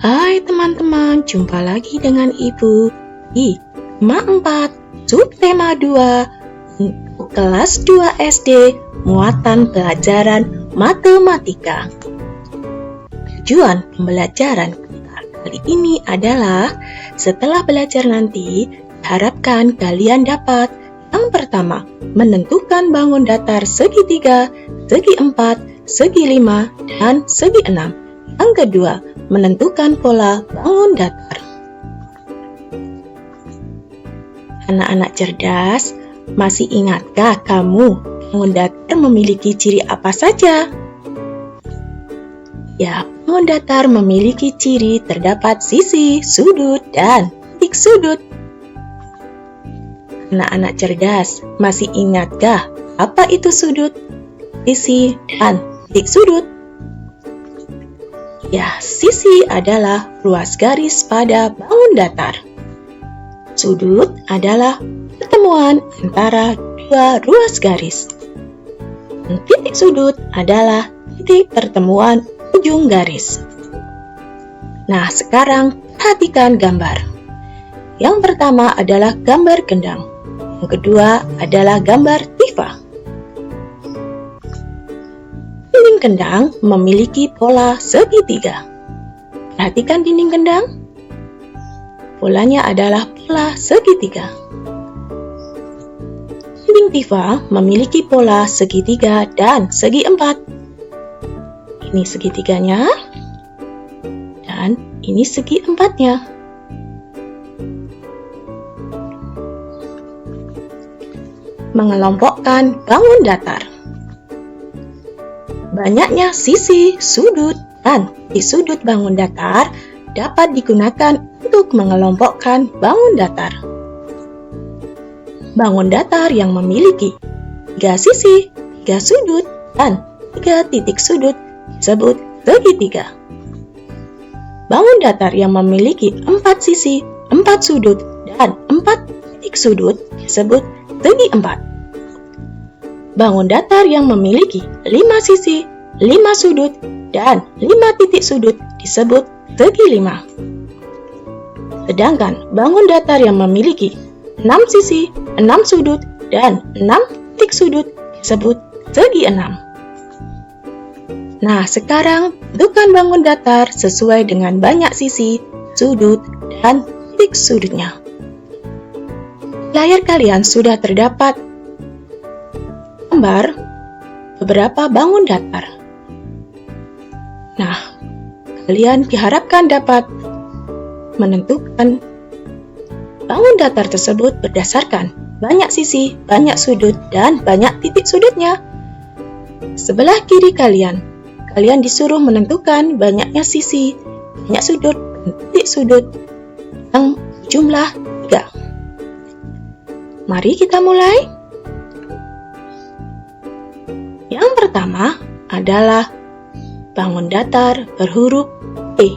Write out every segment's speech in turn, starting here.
Hai teman-teman, jumpa lagi dengan Ibu di tema 4, subtema 2 untuk kelas 2 SD, muatan pelajaran matematika. Tujuan pembelajaran kita kali ini adalah setelah belajar nanti, diharapkan kalian dapat yang pertama, menentukan bangun datar segi 3, segi 4, segi 5, dan segi 6. Yang kedua, menentukan pola bangun datar. Anak-anak cerdas, masih ingatkah kamu bangun datar memiliki ciri apa saja? Ya, bangun datar memiliki ciri terdapat sisi, sudut, dan titik sudut. Anak-anak cerdas, masih ingatkah apa itu sudut, sisi, dan titik sudut? Ya, sisi adalah ruas garis pada bangun datar. Sudut adalah pertemuan antara dua ruas garis. Dan titik sudut adalah titik pertemuan ujung garis. Nah, sekarang perhatikan gambar. Yang pertama adalah gambar gendang. Yang kedua adalah gambar tifa. Dinding gendang memiliki pola segitiga. Perhatikan dinding gendang. Polanya adalah pola segitiga. Dinding tifa memiliki pola segitiga dan segi empat. Ini segitiganya, dan ini segi empatnya. Mengelompokkan bangun datar. Banyaknya sisi, sudut, dan titik sudut bangun datar dapat digunakan untuk mengelompokkan bangun datar. Bangun datar yang memiliki 3 sisi, 3 sudut, dan 3 titik sudut disebut segitiga. Bangun datar yang memiliki 4 sisi, 4 sudut, dan 4 titik sudut disebut segi empat. Bangun datar yang memiliki 5 sisi, 5 sudut, dan 5 titik sudut disebut segi 5. Sedangkan bangun datar yang memiliki 6 sisi, 6 sudut, dan 6 titik sudut disebut segi 6. Nah, sekarang tentukan bangun datar sesuai dengan banyak sisi, sudut, dan titik sudutnya. Di layar kalian sudah terdapat gambar beberapa bangun datar. Nah, kalian diharapkan dapat menentukan bangun datar tersebut berdasarkan banyak sisi, banyak sudut, dan banyak titik sudutnya. Sebelah kiri kalian disuruh menentukan banyaknya sisi, banyak sudut, dan titik sudut yang jumlah 3. Mari kita mulai. Yang pertama adalah bangun datar berhuruf E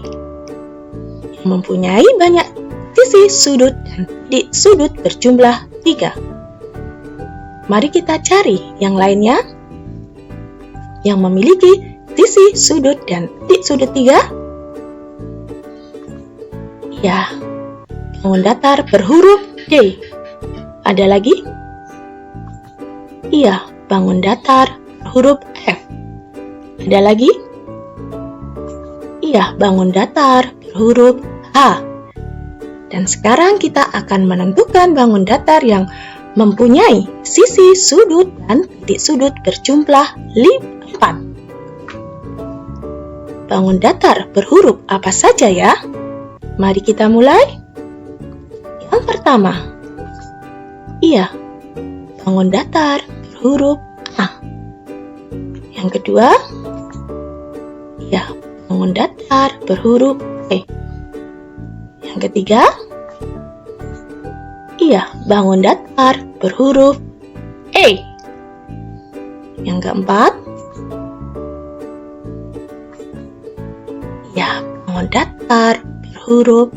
yang mempunyai banyak sisi, sudut, dan titik sudut berjumlah 3. Mari kita cari yang lainnya yang memiliki sisi, sudut, dan titik sudut 3. Ya, bangun datar berhuruf D. Ada lagi? Iya, bangun datar huruf F. Ada lagi? Iya, bangun datar berhuruf H. Dan sekarang kita akan menentukan bangun datar yang mempunyai sisi, sudut, dan titik sudut berjumlah 4. Bangun datar berhuruf apa saja ya? Mari kita mulai. Yang pertama, iya, bangun datar berhuruf A. Yang kedua, ya, bangun datar berhuruf E. Yang ketiga, iya, bangun datar berhuruf E. Yang keempat, ya, bangun datar berhuruf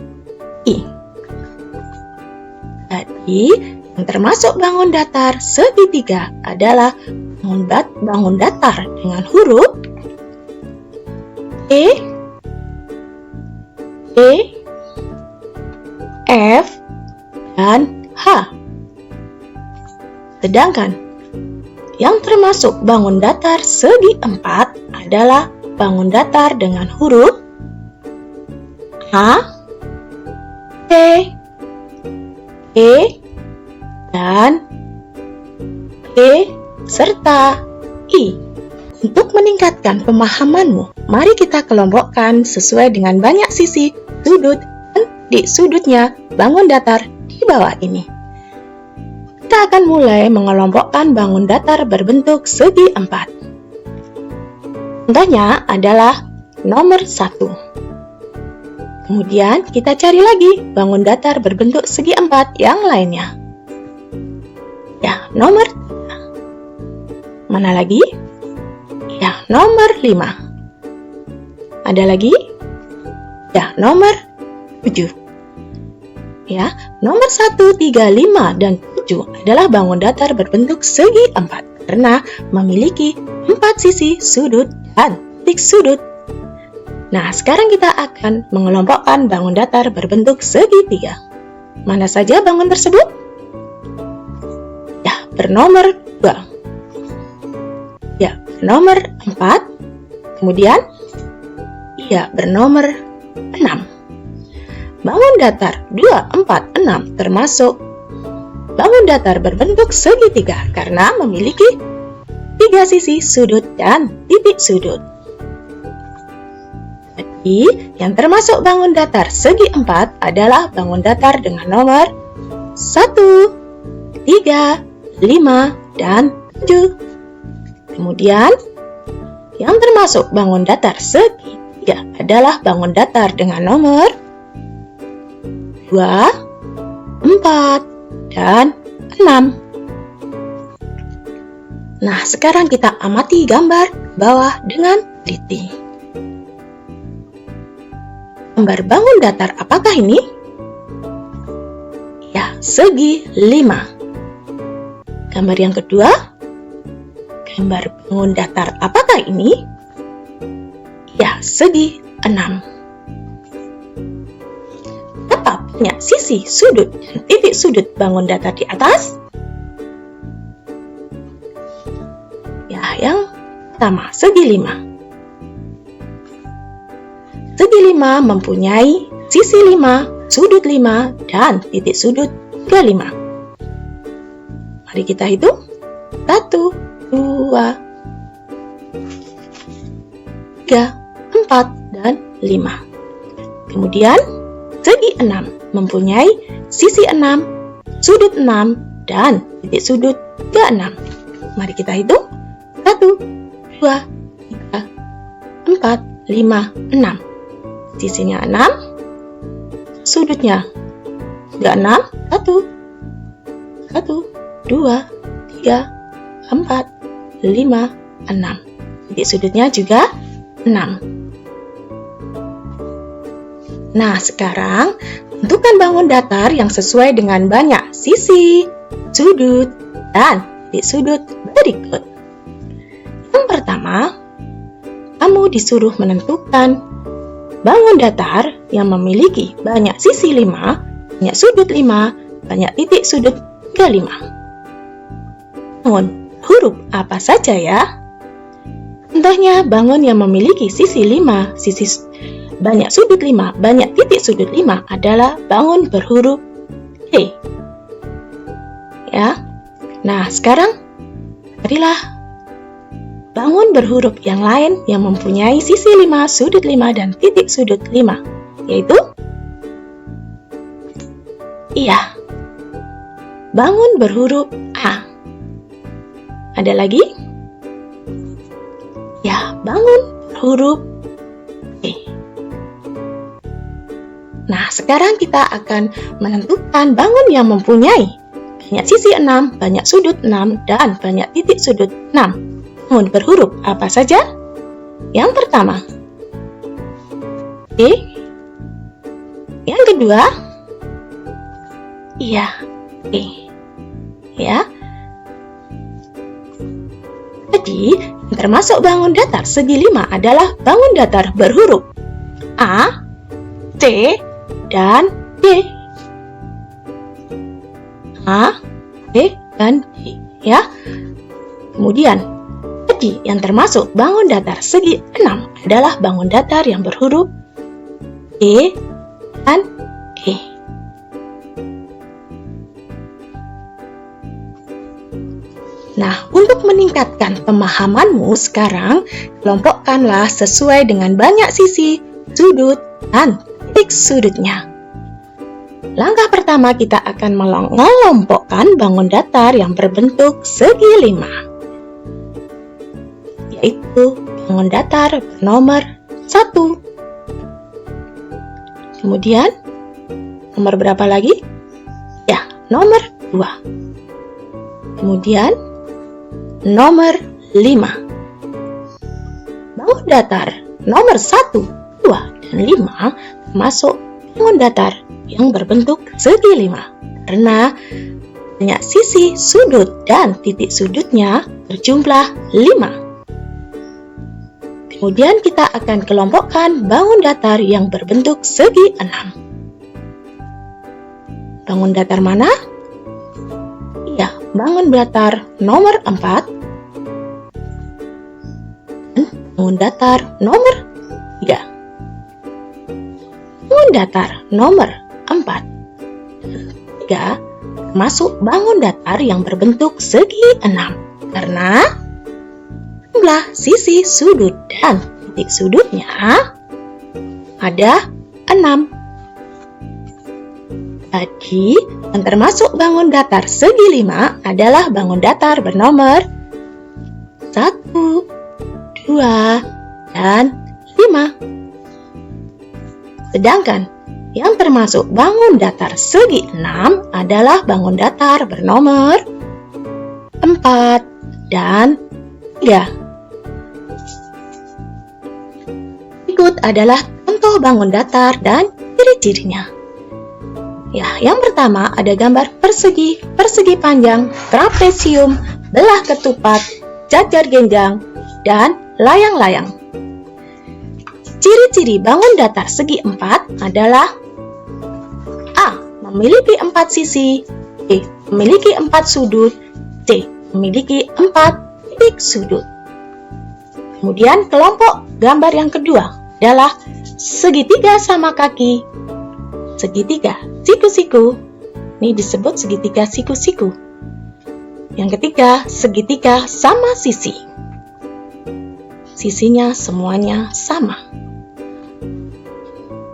I. Jadi, yang termasuk bangun datar segitiga adalah bangun datar dengan huruf E, E, F, dan H. Sedangkan yang termasuk bangun datar segi 4 adalah bangun datar dengan huruf A, T, E, dan E, serta I. Untuk meningkatkan pemahamanmu, mari kita kelompokkan sesuai dengan banyak sisi, sudut, dan di sudutnya bangun datar di bawah ini. Kita akan mulai mengelompokkan bangun datar berbentuk segi 4. Contohnya adalah nomor 1. Kemudian kita cari lagi bangun datar berbentuk segi 4 yang lainnya. Ya, nomor 3. Mana lagi? Ya, nomor 5. Ada lagi? Ya, nomor 7. Ya, nomor 1, 3, 5, dan 7 adalah bangun datar berbentuk segi 4 karena memiliki 4 sisi, sudut, dan titik sudut. Nah, sekarang kita akan mengelompokkan bangun datar berbentuk segi 3. Mana saja bangun tersebut? Ya, bernomor 2. Ya, bernomor 4. Kemudian, ya, bernomor 6. Bangun datar 2, 4, 6 termasuk bangun datar berbentuk segi 3 karena memiliki 3 sisi, sudut, dan titik sudut. Jadi, yang termasuk bangun datar segi 4 adalah bangun datar dengan nomor 1, 3, 5, dan 7. Kemudian, yang termasuk bangun datar segi 3 adalah bangun datar dengan nomor 2, 4, dan 6. Nah, sekarang kita amati gambar bawah dengan teliti. Gambar bangun datar apakah ini? Ya, segi 5. Gambar yang kedua, gambar bangun datar apakah ini? Ya, segi 6. Berapa banyak sisi, sudut, dan titik sudut bangun datar di atas? Ya, yang pertama, segi 5. Segi 5 mempunyai sisi 5, sudut 5, dan titik sudut juga 5. Mari kita hitung. 1, 2, 3, 4, dan 5. Kemudian, segi 6 mempunyai sisi 6, sudut 6, dan titik sudut juga 6. Mari kita hitung. 1, 2, 3, 4, 5, 6. Sisinya 6, sudutnya juga 6. 1, 2, 3, 4, 5, 6. Titik sudutnya juga 6. Nah, sekarang tentukan bangun datar yang sesuai dengan banyak sisi, sudut, dan titik sudut berikut. Yang pertama, kamu disuruh menentukan bangun datar yang memiliki banyak sisi 5, banyak sudut 5, banyak titik sudut juga 5. Bangun huruf apa saja ya? Contohnya, bangun yang memiliki sisi 5, banyak sudut 5, banyak titik sudut 5 adalah bangun berhuruf D. Ya. Nah, sekarang marilah bangun berhuruf yang lain yang mempunyai sisi 5, sudut 5, dan titik sudut 5, yaitu iya, bangun berhuruf A. Ada lagi? Ya, bangun berhuruf B. Nah, sekarang kita akan menentukan bangun yang mempunyai banyak sisi 6, banyak sudut 6, dan banyak titik sudut 6. Bangun berhuruf apa saja? Yang pertama, E. Yang kedua, iya, E. Ya. Jadi, yang termasuk bangun datar segi 5 adalah bangun datar berhuruf A, C, dan D. A, B, dan D, ya. Kemudian, jadi yang termasuk bangun datar segi 6 adalah bangun datar yang berhuruf E dan E. Nah, untuk meningkatkan pemahamanmu sekarang, kelompokkanlah sesuai dengan banyak sisi, sudut, dan titik sudutnya. Langkah pertama kita akan mengelompokkan bangun datar yang berbentuk segi 5, yaitu bangun datar bernomor 1. Kemudian, nomor berapa lagi? Ya, nomor 2. Kemudian, nomor 5. Bangun datar nomor 1, 2, dan 5 termasuk bangun datar yang berbentuk segi 5 karena banyak sisi, sudut, dan titik sudutnya berjumlah 5. Kemudian kita akan kelompokkan bangun datar yang berbentuk segi 6. Bangun datar mana? Iya, bangun datar nomor 4 dan bangun datar nomor 3. Bangun datar nomor 4 dan 3 termasuk bangun datar yang berbentuk segi 6 karena jumlah sisi, sudut, dan titik sudutnya ada 6. Jadi, yang termasuk bangun datar segi 5 adalah bangun datar bernomor 1, 2, dan 5. Sedangkan yang termasuk bangun datar segi 6 adalah bangun datar bernomor 4 dan 3. Berikut adalah contoh bangun datar dan ciri-cirinya. Ya, yang pertama ada gambar persegi, persegi panjang, trapesium, belah ketupat, jajar genjang, dan layang-layang. Ciri-ciri bangun datar segi 4 adalah A. Memiliki 4 sisi, B. Memiliki 4 sudut, C. Memiliki 4 titik sudut. Kemudian kelompok gambar yang kedua adalah segitiga sama kaki, segitiga siku-siku. Ini disebut segitiga siku-siku. Yang ketiga, segitiga sama sisi. Sisinya semuanya sama.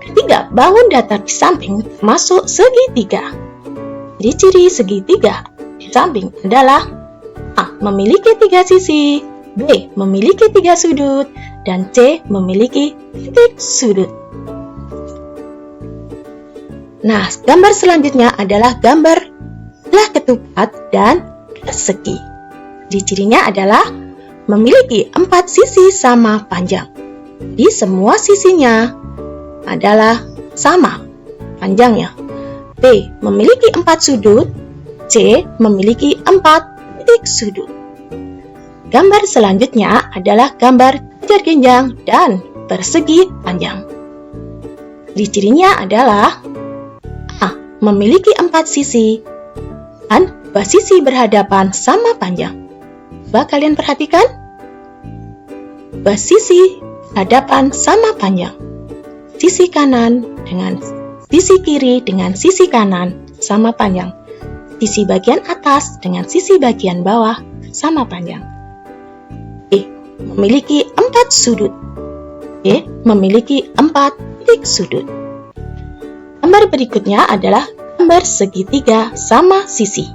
Ketiga, bangun datar di samping termasuk segitiga. Ciri-ciri segitiga di samping adalah A. Memiliki 3 sisi, B. Memiliki 3 sudut, dan C. Memiliki titik sudut. Nah, gambar selanjutnya adalah gambar belah ketupat dan persegi. Ciri-cirinya adalah memiliki 4 sisi sama panjang. Di semua sisinya adalah sama panjangnya. B. Memiliki 4 sudut, C. Memiliki 4 titik sudut. Gambar selanjutnya adalah gambar jajar genjang dan persegi panjang. Ciri-cirinya adalah A. Memiliki 4 sisi dan 2 sisi berhadapan sama panjang. Coba kalian perhatikan. 2 sisi berhadapan sama panjang. Sisi kanan dengan sisi kiri dengan sisi kanan sama panjang. Sisi bagian atas dengan sisi bagian bawah sama panjang. B. Memiliki 4 sudut. C. Memiliki 4 titik sudut. Gambar berikutnya adalah gambar segitiga sama sisi.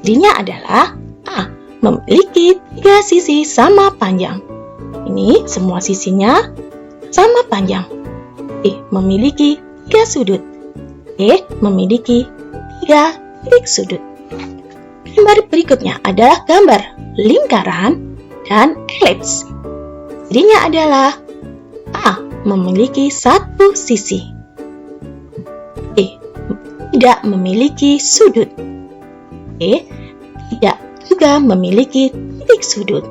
Cirinya adalah A. Memiliki 3 sisi sama panjang. Ini semua sisinya sama panjang. B. Memiliki 3 sudut. C. Memiliki 3 titik sudut. Gambar berikutnya adalah gambar lingkaran dan elips. Cirinya adalah A. Memiliki 1 sisi. B. Tidak memiliki sudut. C. Tidak juga memiliki titik sudut.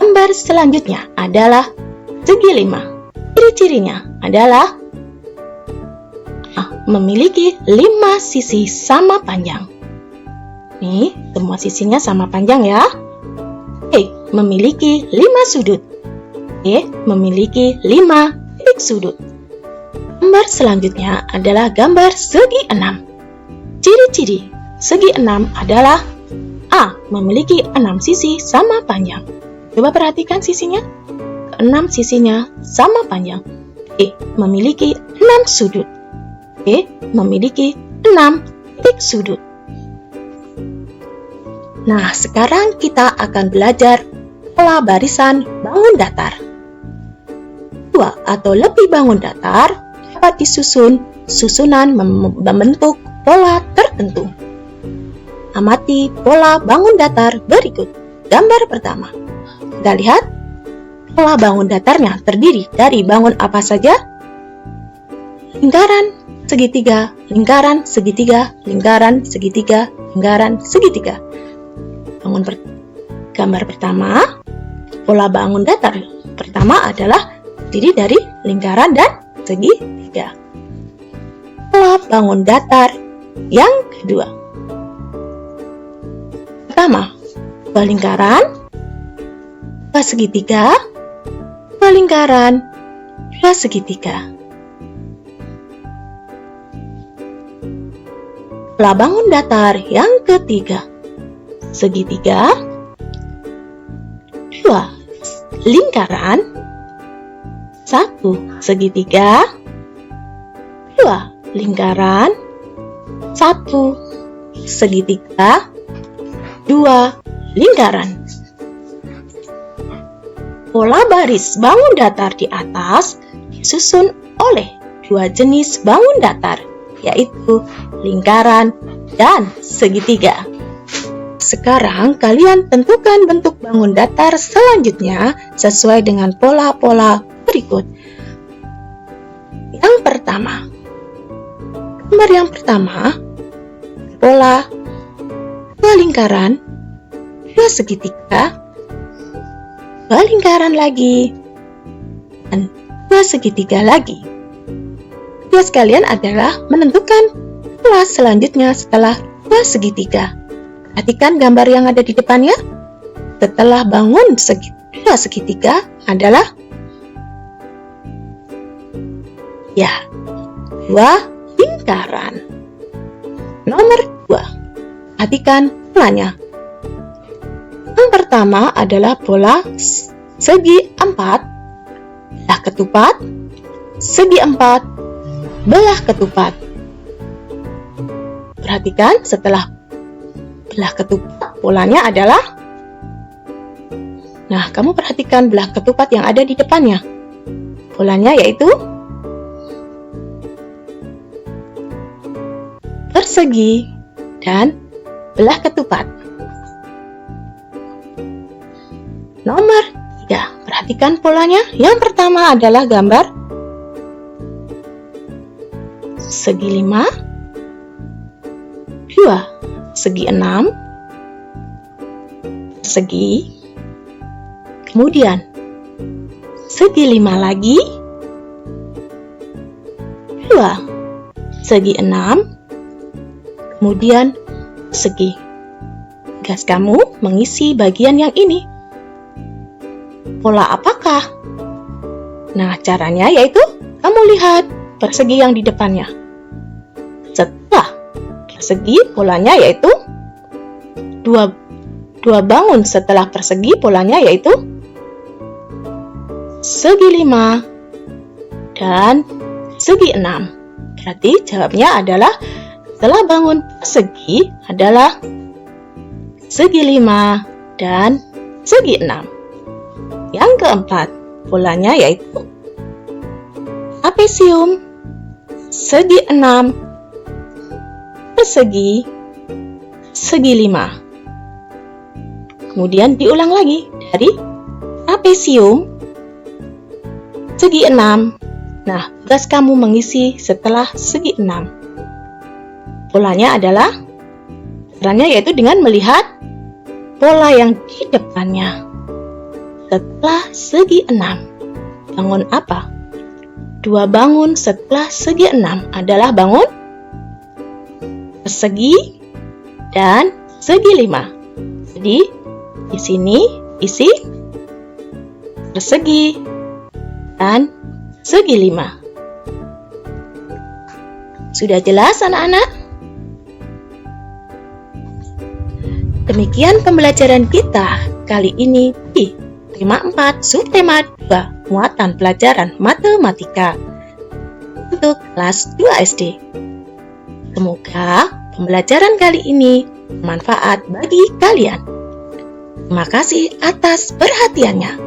Gambar selanjutnya adalah segi 5. Ciri-cirinya adalah memiliki 5 sisi sama panjang. Nih, semua sisinya sama panjang ya. B memiliki 5 sudut. C memiliki 5 titik sudut. Gambar selanjutnya adalah gambar segi 6. Ciri-ciri segi 6 adalah A memiliki 6 sisi sama panjang. Coba perhatikan sisinya. 6 sisinya sama panjang. B memiliki 6 sudut. C memiliki 6 titik sudut. Nah, sekarang kita akan belajar pola barisan bangun datar. Dua atau lebih bangun datar dapat disusun susunan membentuk pola tertentu. Amati pola bangun datar berikut. Gambar pertama. Kita lihat pola bangun datarnya terdiri dari bangun apa saja? Lingkaran, segitiga, lingkaran, segitiga, lingkaran, segitiga, lingkaran, segitiga. Gambar pertama, pola bangun datar pertama adalah terdiri dari lingkaran dan segitiga. Pola bangun datar yang kedua. Pertama, 2 lingkaran, 2 segitiga, 2 lingkaran, 2 segitiga. Pola bangun datar yang ketiga. Segitiga, 2 lingkaran, 1 segitiga, 2 lingkaran, 1 segitiga, 2 lingkaran. Pola baris bangun datar di atas disusun oleh 2 jenis bangun datar, yaitu lingkaran dan segitiga. Sekarang kalian tentukan bentuk bangun datar selanjutnya sesuai dengan pola-pola berikut. Yang pertama, gambar yang pertama, pola 2 lingkaran, 2 segitiga, 2 lingkaran lagi, dan 2 segitiga lagi. Tugas kalian adalah menentukan pola selanjutnya setelah 2 segitiga. Perhatikan gambar yang ada di depannya. Setelah bangun 2 segitiga adalah 2 lingkaran. Nomor 2. Perhatikan polanya. Yang pertama adalah pola segi 4 belah ketupat, segi 4 belah ketupat. Perhatikan setelah belah ketupat, polanya adalah, nah, kamu perhatikan belah ketupat yang ada di depannya. Polanya yaitu persegi dan belah ketupat. Nomor 3, perhatikan polanya. Yang pertama adalah gambar segi 5, 2 segi 6, persegi, kemudian segi 5 lagi, 2 segi 6, kemudian persegi. Tugas kamu mengisi bagian yang ini. Pola apakah? Nah, caranya yaitu kamu lihat persegi yang di depannya. Setelah persegi, polanya yaitu 2 bangun. Setelah persegi, polanya yaitu segi 5 dan segi 6. Berarti jawabnya adalah setelah bangun persegi adalah segi 5 dan segi 6. Yang keempat, polanya yaitu trapesium, segi 6, persegi, segi 5. Kemudian diulang lagi dari trapesium, segi 6. Nah, tugas kamu mengisi setelah segi 6. Polanya adalah, caranya yaitu dengan melihat pola yang di depannya. Setelah segi 6, bangun apa? dua bangun setelah segi 6 adalah bangun persegi dan segi 5. Jadi, di sini isi persegi dan segi 5. Sudah jelas anak-anak? Demikian pembelajaran kita kali ini di tema 4 subtema 2 muatan pelajaran matematika untuk kelas 2 SD. Semoga pembelajaran kali ini bermanfaat bagi kalian. Terima kasih atas perhatiannya.